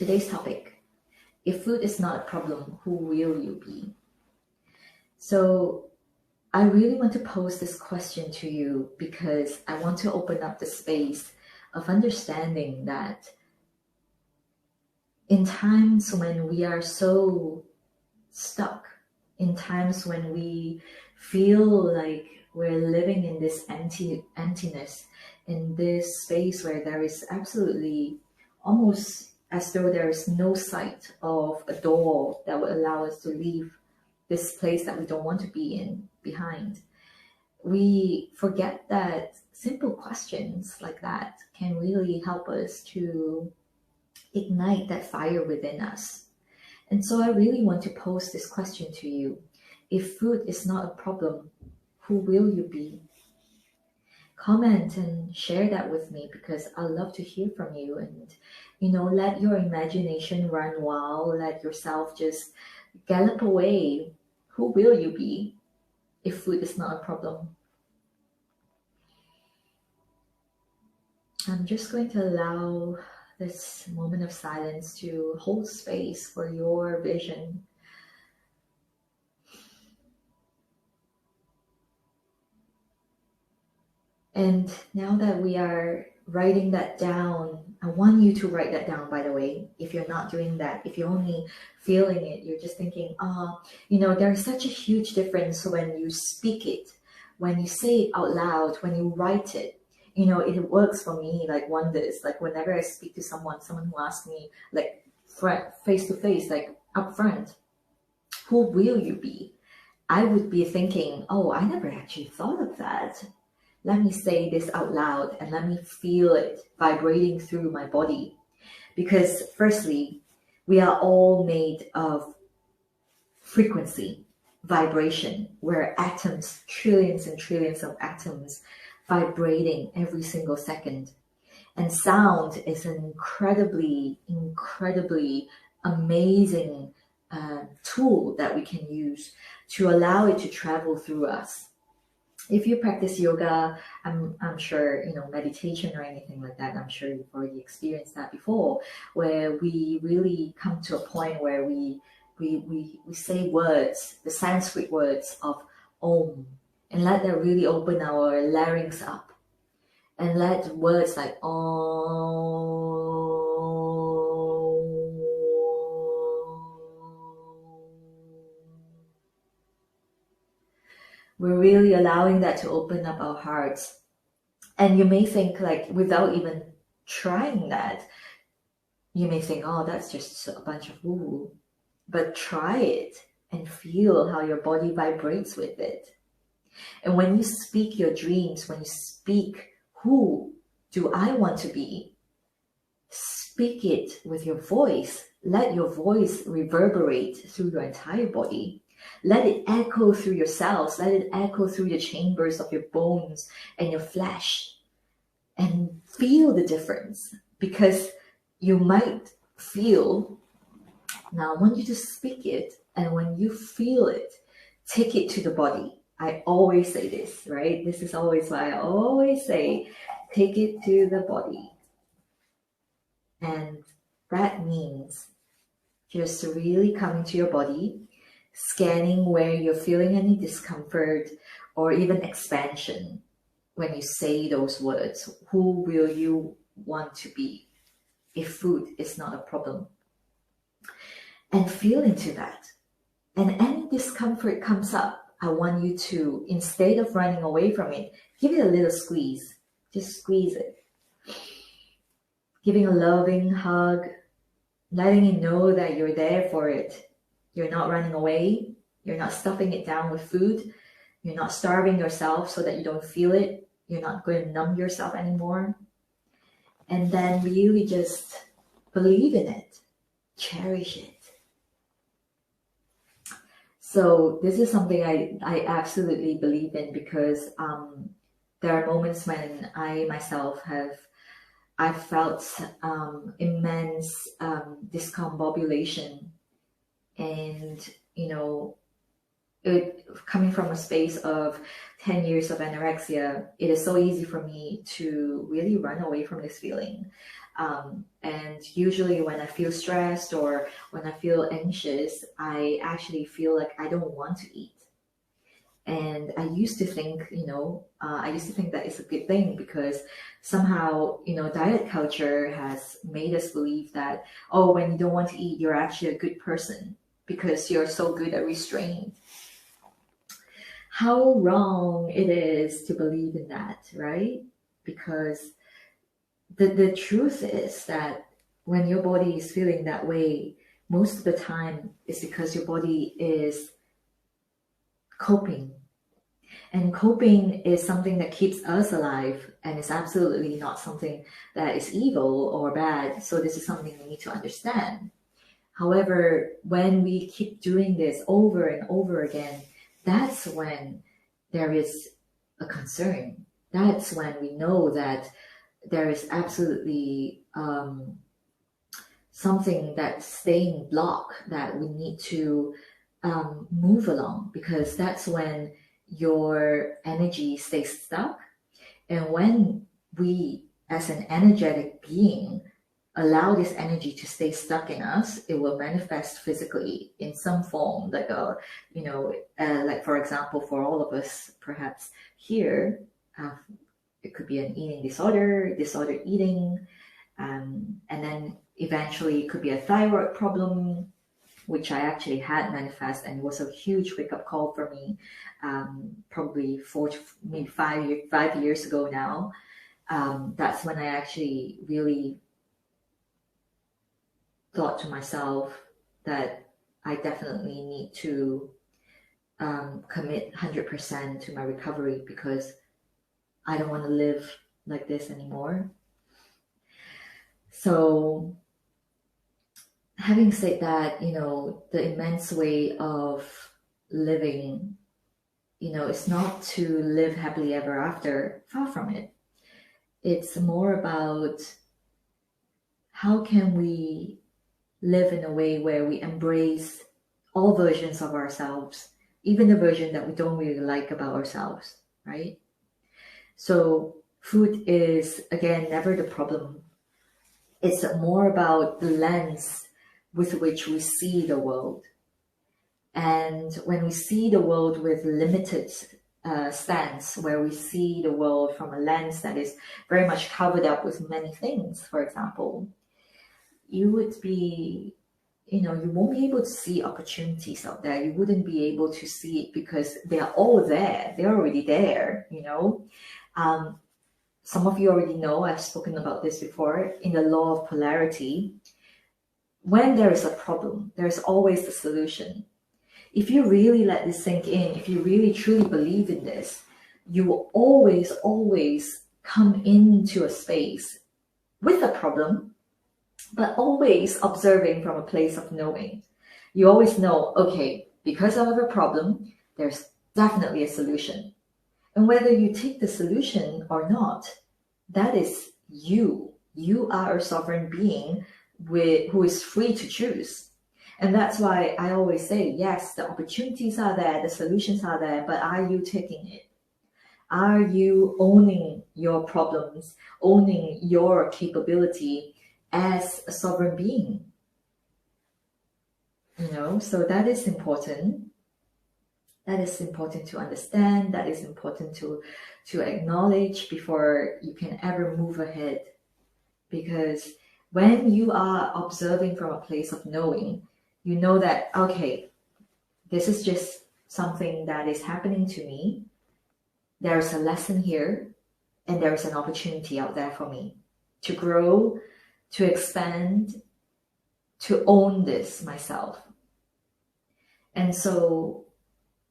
Today's topic: if food is not a problem, who will you be? So I really want to pose this question to you because I want to open up the space of understanding that in times when we are so stuck, in times when we feel like we're living in this emptiness, in this space where there is absolutely almost as though there is no sight of a door that would allow us to leave this place that we don't want to be in behind. We forget that simple questions like that can really help us to ignite that fire within us. And so I really want to pose this question to you. If food is not a problem, who will you be? Comment and share that with me because I love to hear from you, and let your imagination run wild, let yourself just gallop away. Who will you be if food is not a problem? I'm just going to allow this moment of silence to hold space for your vision. And now that we are writing that down, I want you to write that down, by the way. If you're not doing that, if you're only feeling it, you're just thinking, there's such a huge difference when you speak it, when you say it out loud, when you write it. It works for me like wonders. Like whenever I speak to someone who asks me like face to face, like up front, who will you be? I would be thinking, oh, I never actually thought of that. Let me say this out loud and let me feel it vibrating through my body. Because firstly, we are all made of frequency, vibration. We're atoms, trillions and trillions of atoms vibrating every single second. And sound is an incredibly, incredibly amazing tool that we can use to allow it to travel through us. If you practice yoga, I'm sure, meditation or anything like that, I'm sure you've already experienced that before, where we really come to a point where we say words, the Sanskrit words of Om, and let that really open our larynx up. And let words like we're really allowing that to open up our hearts. And you may think, like, without even trying that, you may think, oh, that's just a bunch of woo-woo. But try it and feel how your body vibrates with it. And when you speak your dreams, when you speak, who do I want to be? Speak it with your voice. Let your voice reverberate through your entire body. Let it echo through your cells. Let it echo through the chambers of your bones and your flesh. And feel the difference, because you might feel, now I want you to speak it, and when you feel it, take it to the body. I always say this, right? This is always why I always say, take it to the body. And that means just really coming to your body, scanning where you're feeling any discomfort or even expansion when you say those words. Who will you want to be if food is not a problem? And feel into that. And any discomfort comes up, I want you to, instead of running away from it, give it a little squeeze. Just squeeze it. Giving a loving hug, letting it know that you're there for it. You're not running away. You're not stuffing it down with food. You're not starving yourself so that you don't feel it. You're not going to numb yourself anymore. And then really just believe in it. Cherish it. So this is something I absolutely believe in, because there are moments when I myself I've felt immense discombobulation, and coming from a space of 10 years of anorexia, it is so easy for me to really run away from this feeling. And usually when I feel stressed or when I feel anxious, I actually feel like I don't want to eat. And I used to think, that it's a good thing because somehow, diet culture has made us believe that, oh, when you don't want to eat, you're actually a good person because you're so good at restraint. How wrong it is to believe in that, right? Because the truth is that when your body is feeling that way, most of the time it's because your body is coping. And coping is something that keeps us alive, and it's absolutely not something that is evil or bad. So this is something we need to understand. However, when we keep doing this over and over again, that's when there is a concern. That's when we know that there is absolutely something that's staying blocked that we need to move along, because that's when your energy stays stuck. And when we, as an energetic being, allow this energy to stay stuck in us, it will manifest physically in some form, like like for example, for all of us, perhaps here, it could be an eating disorder, disordered eating, and then eventually it could be a thyroid problem, which I actually had manifest, and it was a huge wake-up call for me, probably 4 to maybe 5 years ago now. That's when I actually really thought to myself that I definitely need to commit 100% to my recovery, because I don't want to live like this anymore. So having said that, the immense way of living, it's not to live happily ever after. Far from it. It's more about how can we live in a way where we embrace all versions of ourselves, even the version that we don't really like about ourselves, right? So food is, again, never the problem. It's more about the lens with which we see the world. And when we see the world with limited stance, where we see the world from a lens that is very much covered up with many things, for example, you would be, you won't be able to see opportunities out there. You wouldn't be able to see it because they're all there. They're already there, Some of you already know, I've spoken about this before, in the law of polarity. When there is a problem, there's always a solution. If you really let this sink in, if you really truly believe in this, you will always, always come into a space with a problem, but always observing from a place of knowing. You always know, okay, because I have a problem, there's definitely a solution. And whether you take the solution or not, that is you. You are a sovereign being who is free to choose. And that's why I always say, yes, the opportunities are there, the solutions are there, but are you taking it? Are you owning your problems, owning your capability as a sovereign being? So that is important. That is important to understand. That is important to acknowledge before you can ever move ahead. Because when you are observing from a place of knowing, you know that, okay, this is just something that is happening to me. There's a lesson here, and there is an opportunity out there for me to grow, to expand, to own this myself. And so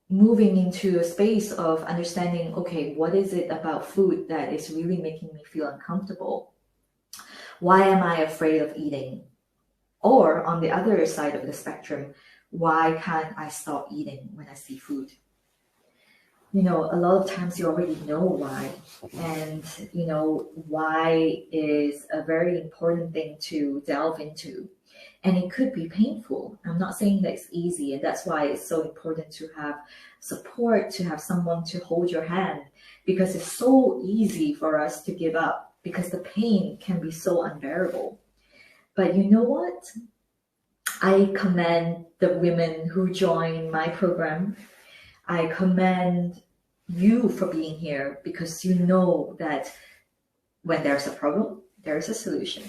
moving into a space of understanding, okay, what is it about food that is really making me feel uncomfortable? Why am I afraid of eating? Or on the other side of the spectrum, why can't I stop eating when I see food? you know, a lot of times you already know why. And, you know, why is a very important thing to delve into. And it could be painful. I'm not saying that it's easy. And that's why it's so important to have support, to have someone to hold your hand, because it's so easy for us to give up because the pain can be so unbearable. But you know what? I commend the women who join my program. I commend you for being here, because you know that when there's a problem, there's a solution.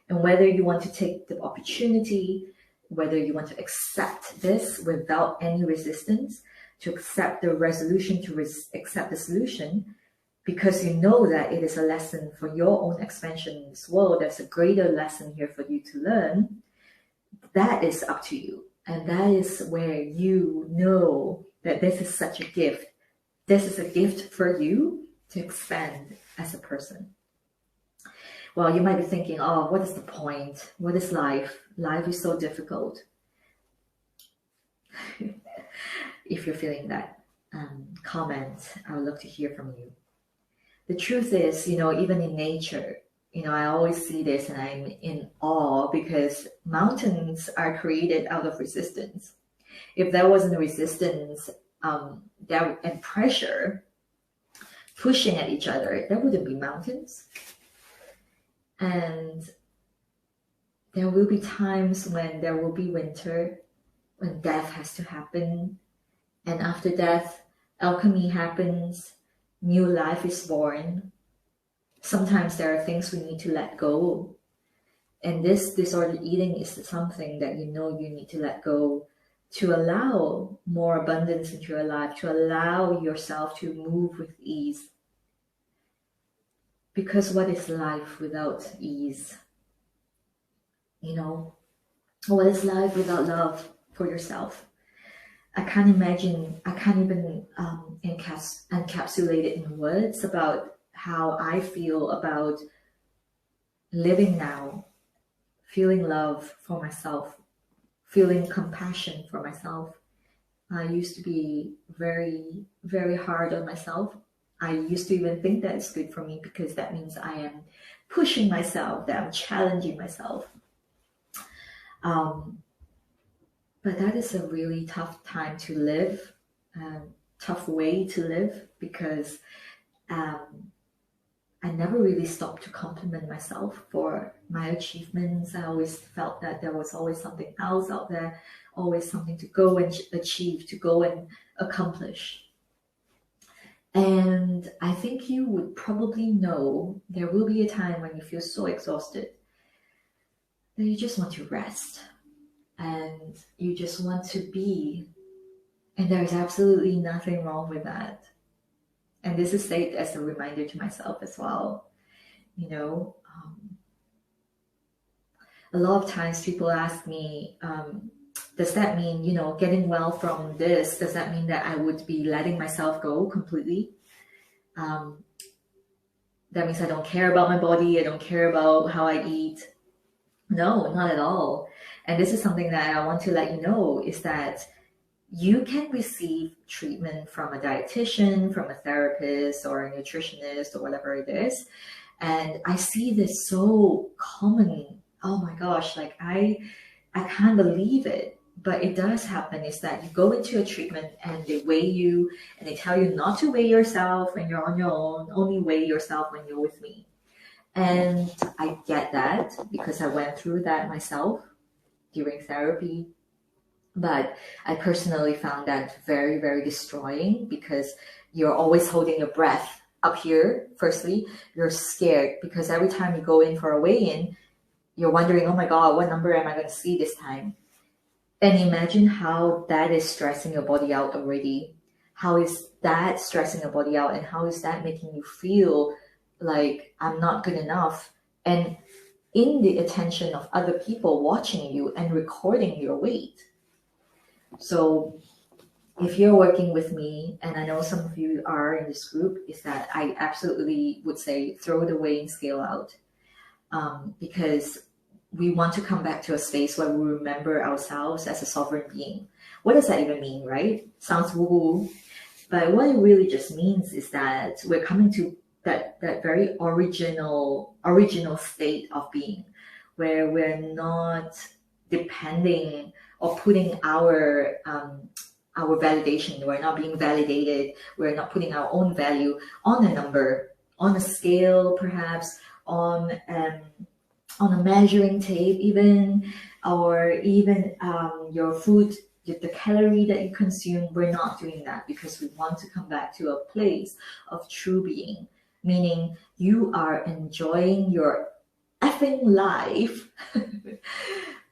And whether you want to take the opportunity, whether you want to accept this without any resistance, to accept the resolution, to accept the solution, because you know that it is a lesson for your own expansion in this world, there's a greater lesson here for you to learn, that is up to you. And that is where you know that this is such a gift. This is a gift for you to expand as a person. Well, you might be thinking, oh, what is the point? What is life? Life is so difficult. If you're feeling that, comment. I would love to hear from you. The truth is, you know, even in nature, you know, I always see this and I'm in awe, because mountains are created out of resistance. If there wasn't resistance and pressure pushing at each other, there wouldn't be mountains. And there will be times when there will be winter, when death has to happen. And after death, alchemy happens, new life is born. Sometimes there are things we need to let go. And this disordered eating is something that you know you need to let go, to allow more abundance into your life, to allow yourself to move with ease. Because what is life without ease? You know, what is life without love for yourself? I can't imagine, I can't even encapsulate it in words about how I feel about living now, feeling love for myself, feeling compassion for myself. I used to be very, very hard on myself. I used to even think that it's good for me, because that means I am pushing myself, that I'm challenging myself. But that is a really tough time to live, tough way to live, because I never really stopped to compliment myself for my achievements. I always felt that there was always something else out there, always something to go and achieve, to go and accomplish. And I think you would probably know there will be a time when you feel so exhausted that you just want to rest and you just want to be. And there's absolutely nothing wrong with that. And this is said as a reminder to myself as well. You know, a lot of times people ask me, does that mean, you know, getting well from this, does that mean that I would be letting myself go completely? That means I don't care about my body, I don't care about how I eat. No, not at all. And this is something that I want to let you know, is that you can receive treatment from a dietitian, from a therapist, or a nutritionist, or whatever it is. And I see this so common. Oh my gosh, like I can't believe it. But it does happen, is that you go into a treatment and they weigh you and they tell you not to weigh yourself when you're on your own, only weigh yourself when you're with me. And I get that, because I went through that myself during therapy. But I personally found that very, very destroying, because you're always holding your breath up here. Firstly, you're scared because every time you go in for a weigh-in, you're wondering, oh my God, what number am I going to see this time? And imagine how that is stressing your body out already. How is that stressing your body out? And how is that making you feel like I'm not good enough? And in the attention of other people watching you and recording your weight. So if you're working with me, and I know some of you are in this group, is that I absolutely would say throw the weighing scale out, because we want to come back to a space where we remember ourselves as a sovereign being. What does that even mean, right? Sounds woo-woo, But what it really just means is that we're coming to that very original state of being, where we're not depending or putting our validation. We're not being validated. We're not putting our own value on a number, on a scale, perhaps on a measuring tape, even, or even your food, the calorie that you consume. We're not doing that, because we want to come back to a place of true being, meaning you are enjoying your effing life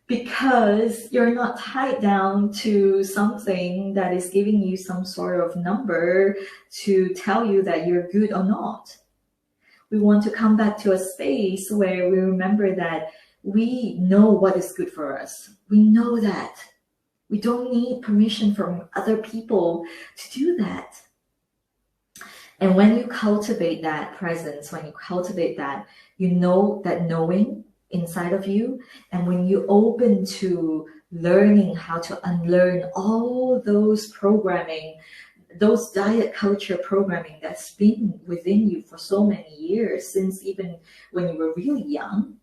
because you're not tied down to something that is giving you some sort of number to tell you that you're good or not. We want to come back to a space where we remember that we know what is good for us. We know that. We don't need permission from other people to do that. And when you cultivate that presence, when you cultivate that, you know that knowing inside of you, and when you open to learning how to unlearn all those programming, those diet culture programming that's been within you for so many years, since even when you were really young,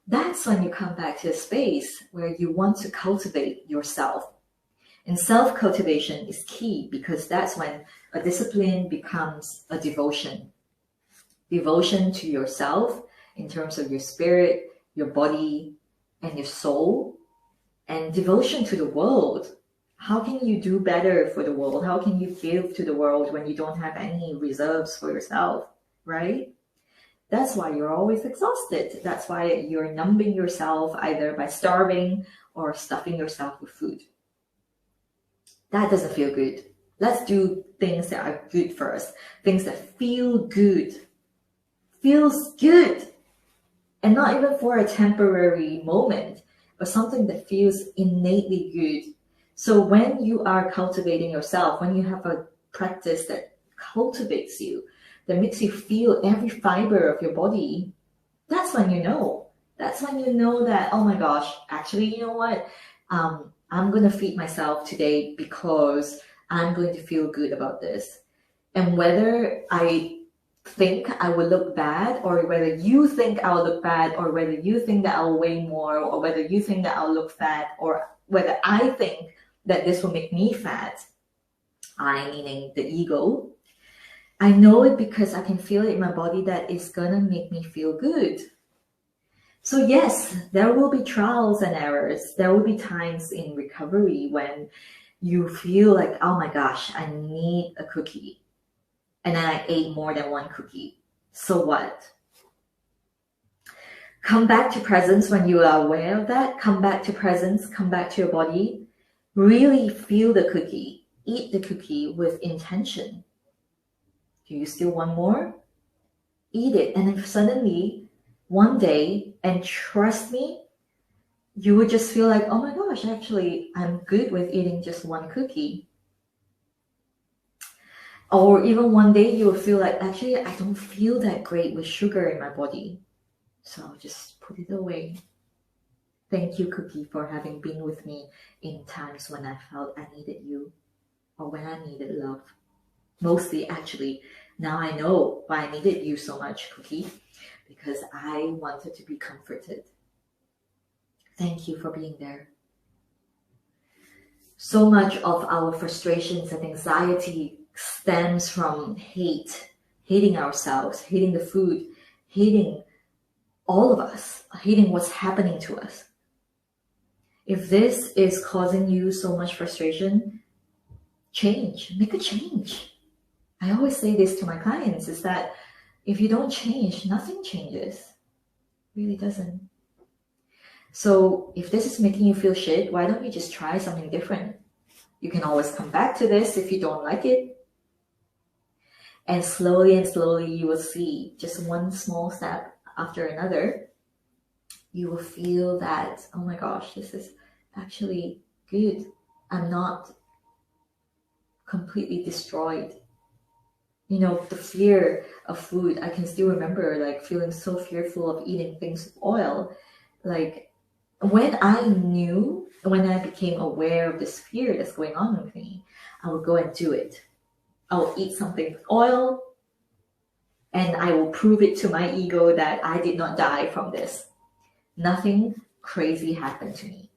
that's when you come back to a space where you want to cultivate yourself. And self-cultivation is key, because that's when a discipline becomes a devotion. Devotion to yourself in terms of your spirit, your body, and your soul, and devotion to the world. How can you do better for the world? How can you give to the world when you don't have any reserves for yourself, right? That's why you're always exhausted. That's why you're numbing yourself either by starving or stuffing yourself with food. That doesn't feel good. Let's do things that are good first. Things that feel good. Feels good. And not even for a temporary moment, but something that feels innately good. So when you are cultivating yourself, when you have a practice that cultivates you, that makes you feel every fiber of your body, that's when you know. That's when you know that, oh my gosh, actually, you know what? I'm going to feed myself today because I'm going to feel good about this. And whether I think I will look bad, or whether you think I'll look bad, or whether you think that I'll weigh more, or whether you think that I'll look fat, or whether I think that this will make me fat, I meaning the ego, I know it because I can feel it in my body that it's gonna make me feel good. So yes, there will be trials and errors. There will be times in recovery when you feel like, oh my gosh, I need a cookie. And then I ate more than one cookie. So what? Come back to presence when you are aware of that. Come back to presence, come back to your body. Really feel the cookie. Eat the cookie with intention. Do you still want more? Eat it. And if suddenly, one day, and trust me, you would just feel like, oh my gosh, actually, I'm good with eating just one cookie. Or even one day you will feel like, actually, I don't feel that great with sugar in my body. So I'll just put it away. Thank you, cookie, for having been with me in times when I felt I needed you, or when I needed love. Mostly, actually, now I know why I needed you so much, cookie, because I wanted to be comforted. Thank you for being there. So much of our frustrations and anxiety stems from hate, hating ourselves, hating the food, hating all of us, hating what's happening to us. If this is causing you so much frustration, change, make a change. I always say this to my clients, is that if you don't change, nothing changes. It really doesn't. So if this is making you feel shit, why don't you just try something different? You can always come back to this if you don't like it. And slowly you will see, just one small step after another, you will feel that, oh my gosh, this is actually good. I'm not completely destroyed. You know, the fear of food, I can still remember like feeling so fearful of eating things with oil. Like when I became aware of this fear that's going on with me, I will go and do it. I will eat something with oil, and I will prove it to my ego that I did not die from this. Nothing crazy happened to me.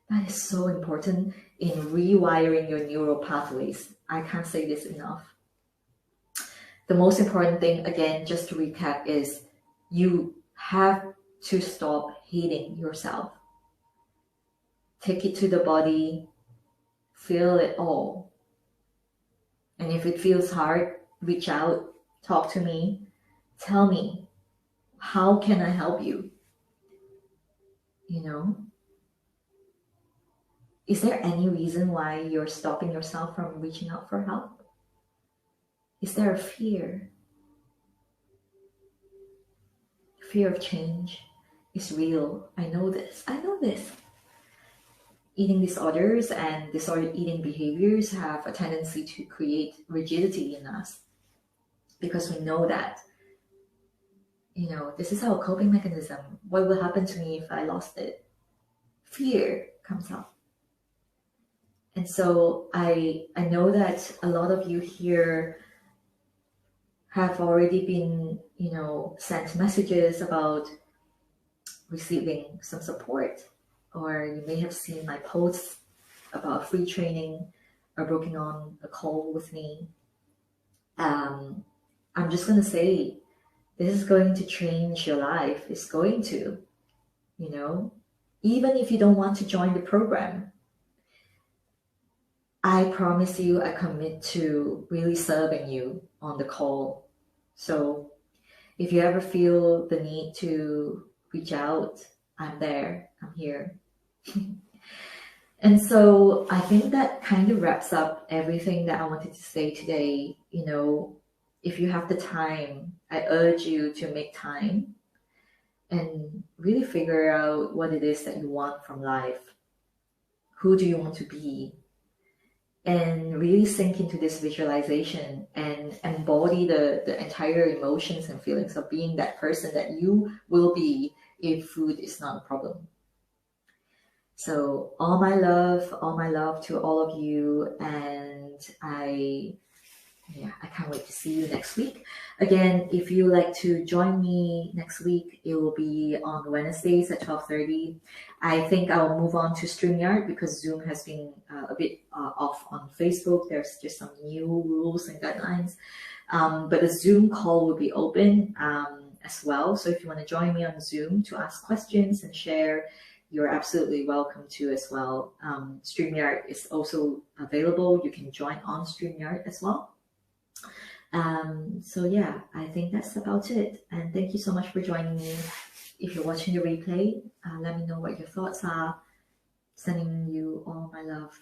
That is so important in rewiring your neural pathways. I can't say this enough. The most important thing, again, just to recap, is you have to stop hating yourself. Take it to the body, feel it all. And if it feels hard, reach out, talk to me, tell me, how can I help you? You know? Is there any reason why you're stopping yourself from reaching out for help? Is there a fear? Fear of change is real. I know this. I know this. Eating disorders and disordered eating behaviors have a tendency to create rigidity in us because we know that, this is our coping mechanism. What will happen to me if I lost it? Fear comes up. And so I know that a lot of you here have already been, sent messages about receiving some support, or you may have seen my posts about free training or booking on a call with me. I'm just going to say, this is going to change your life. It's going to, even if you don't want to join the program, I promise you, I commit to really serving you on the call. So if you ever feel the need to reach out, I'm there, I'm here. And so I think that kind of wraps up everything that I wanted to say today. If you have the time, I urge you to make time and really figure out what it is that you want from life. Who do you want to be? And really sink into this visualization and embody the entire emotions and feelings of being that person that you will be if food is not a problem. So all my love to all of you, and I can't wait to see you next week. Again, if you like to join me next week, it will be on Wednesdays at 12:30. I think I'll move on to StreamYard because Zoom has been a bit off on Facebook. There's just some new rules and guidelines. But the Zoom call will be open as well. So if you want to join me on Zoom to ask questions and share, you're absolutely welcome to as well. StreamYard is also available. You can join on StreamYard as well. So yeah, I think that's about it. And thank you so much for joining me. If you're watching the replay, let me know what your thoughts are. Sending you all my love.